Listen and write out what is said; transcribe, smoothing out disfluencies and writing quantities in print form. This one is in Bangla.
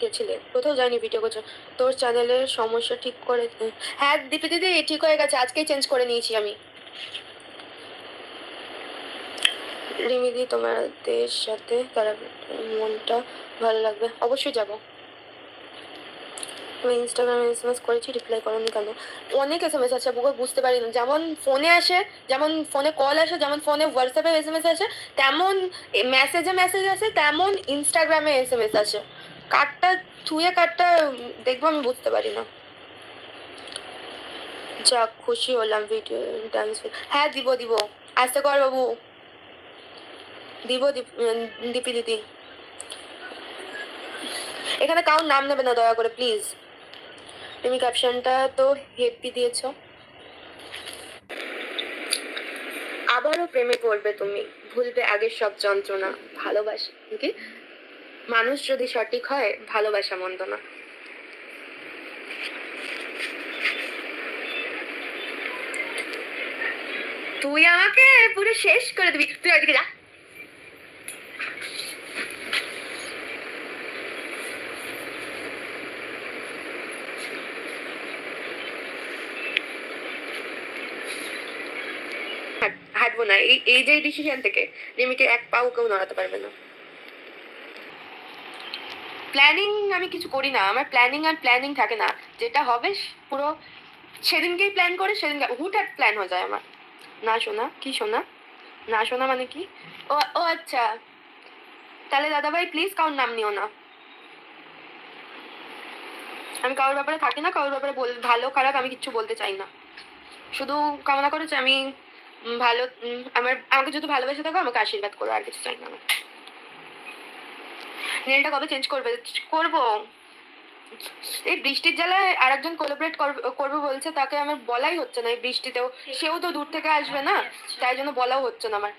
গেছিলে? কোথাও যায়নি, ভিডিও করছো। তোর চ্যানেলের সমস্যা ঠিক করে। হ্যাঁ দীপি দিদি, ঠিক হয়ে গেছে, আজকেই চেঞ্জ করে নিয়েছি আমি। রিমিদি, তোমাদের সাথে তারা মনটা ভালো লাগবে, অবশ্যই যাবো। আমি ইনস্টাগ্রামে এসএমএস করেছি, রিপ্লাই করোনি কেন? অনেক এসএমএস আছে বুকে, বুঝতে পারি না। যেমন ফোনে আসে, যেমন ফোনে কল আসে, যেমন ফোনে হোয়াটসঅ্যাপে এসএমএস আসে, তেমন মেসেজ আসে, তেমন ইনস্টাগ্রামে এসএমএস আসে। কার্ডটা থুয়ে কার্ডটা দেখবো, আমি বুঝতে পারি না। যাক, খুশি হলাম ভিডিও ডান্স। হ্যাঁ দিব দিব, আসতে কর বাবু, দিব দীপি দিদি। এখানে কারোর নাম নেবে না দয়া করে প্লিজ। তুমি ক্যাপশনটা তো হেপি দিয়েছ। আবারও প্রেমে পড়বে তুমি, ভুলবে আগের সব যন্ত্রণা। ভালোবাসা কি, মানুষ যদি সঠিক হয় ভালোবাসা মন্দ না। তুই আমাকে পুরো শেষ করে দিবি, তুই ওইদিকে যা। হাঁটবো না, এই যে ডিসিশন থেকে রিমিকে এক পাও কেউ নড়াতে পারবে না। প্ল্যানিং আমি কিছু করি না, আমার প্ল্যানিং আর প্ল্যানিং থাকে না। যেটা হবে পুরো সেদিনকেই প্ল্যান করে, সেদিনকে হুটহাট প্ল্যান হয়ে যায় আমার। না শোনা, কি শোনা? না শোনা মানে কি? ও ও আচ্ছা, তাহলে দাদাভাই প্লিজ কারোর নাম নিও না। আমি কারোর ব্যাপারে থাকি না, কারোর ব্যাপারে ভালো খারাপ আমি কিচ্ছু বলতে চাই না। শুধু কামনা করেছে আমি ভালো, আমাকে যদি ভালোবেসে থাকো আমাকে আশীর্বাদ করো, আর কিছু চাই না আমি। নেলটা কবে চেঞ্জ করবে? করবো। এই বৃষ্টির জ্বালায় আরেকজন কোলাবরেট করবে বলছে, তাকে আমার বলাই হচ্ছে না এই বৃষ্টিতেও। সেও তো দূর থেকে আসবে না, তাই জন্য বলাও হচ্ছে না আমার।